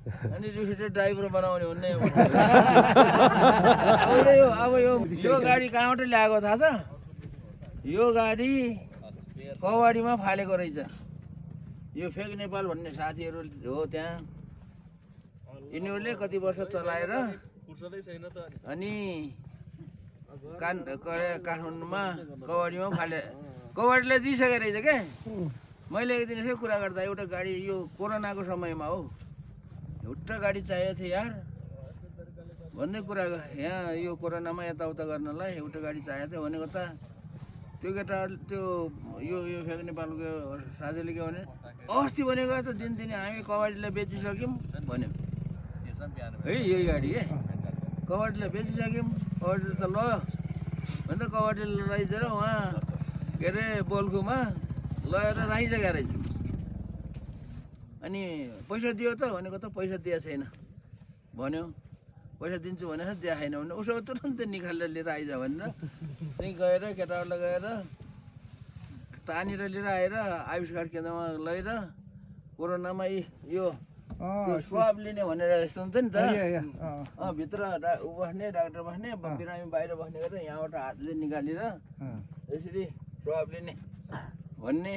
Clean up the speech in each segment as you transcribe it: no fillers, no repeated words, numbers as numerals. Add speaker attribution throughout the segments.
Speaker 1: अनि रिफिटेड ड्राइभर बनाउने भन्ने अब यो गाडी कहाँबाट ल्याएको थाहा छ? यो गाडी कवाडीमा फालेको रहेछ। यो फेक नेपाल भन्ने साथीहरू हो त्यहाँ, यिनीहरूले कति वर्ष चलाएर अनि काठमाडौँमा कवाडीमा फाले, कवाडीलाई दिइसकेको रहेछ क्या। मैले एक दिन यसो कुरा गर्दा एउटा गाडी, यो कोरोनाको समयमा हो, एउटा गाडी चाहिएको थियो यार भन्ने कुरा, यहाँ यो कोरोनामा यताउता गर्नलाई एउटा गाडी चाहिएको थियो भनेको त त्यो केटा त्यो यो फेक नेपालको साथीले के भने अस्ति भनेको त दिनदिनै हामी कवाडीलाई बेचिसक्यौँ भन्यो है। यही गाडी के कवाडीलाई बेचिसक्यौँ, कवाडी त ल भने त कवाडीलाई लैजेर उहाँ के अरे बोल्कुमा लगेर राखिसकेको रहेछ। अनि पैसा दियो त भनेको त पैसा दिएको छैन भन्यो, पैसा दिन्छु भनेर दिएको छैन भने उसो तुरन्तै निकालेर लिएर आइज भनेर त्यहीँ गएर केटाहरूलाई गएर तानेर लिएर आएर आयुष कार्ड केन्द्रमा लगेर कोरोनामा यो स्वाब लिने भनेर सुन्छ नि त, भित्र बस्ने डाक्टर बस्ने बिरामी बाहिर बस्ने गरेर यहाँबाट हातले निकालेर यसरी स्वाब लिने भन्ने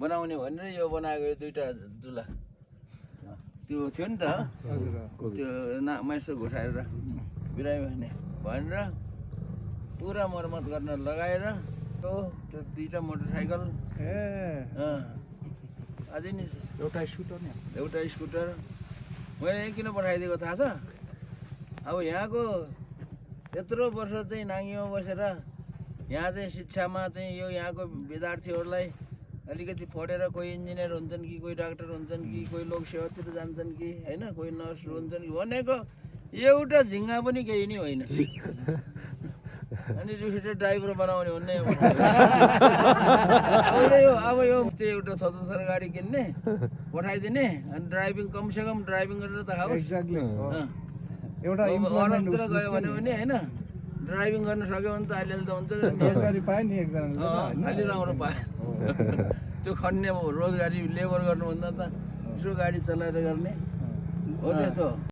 Speaker 1: बनाउने भनेर यो बनाएको यो दुईवटा दुला त्यो थियो नि त, त्यो मासु घुसाएर बिरामी बस्ने भनेर पुरा मर्मत गर्न लगाएर त्यो दुईवटा मोटरसाइकल अझै नि एउटा स्कुटर मैले किन पठाइदिएको थाहा छ? अब यहाँको त्यत्रो वर्ष चाहिँ नाङ्गीमा बसेर यहाँ चाहिँ शिक्षामा चाहिँ यो यहाँको विद्यार्थीहरूलाई अलिकति पढेर कोही इन्जिनियर हुन्छन् कि कोही डाक्टर हुन्छन् कि कोही लोक सेवातिर जान्छन् कि होइन, कोही नर्स हुन्छन् कि भनेको एउटा झिङ्गा पनि केही नै होइन। अनि रिफिटेड ड्राइभर बनाउने भन्ने अब यो त्यो एउटा स्वतन्त्र गाडी किन्ने पठाइदिने अनि ड्राइभिङ कमसेकम ड्राइभिङ गरेर त खाओस्।
Speaker 2: एउटा
Speaker 1: अरूतिर गयो भने होइन ड्राइभिङ गर्न सक्यो भने त अहिले त हुन्छ, अलि राम्रो पायो। त्यो खन्ने रोजगारी लेबर गर्नुभन्दा त यसो गाडी चलाएर गर्ने हो त्यस्तो।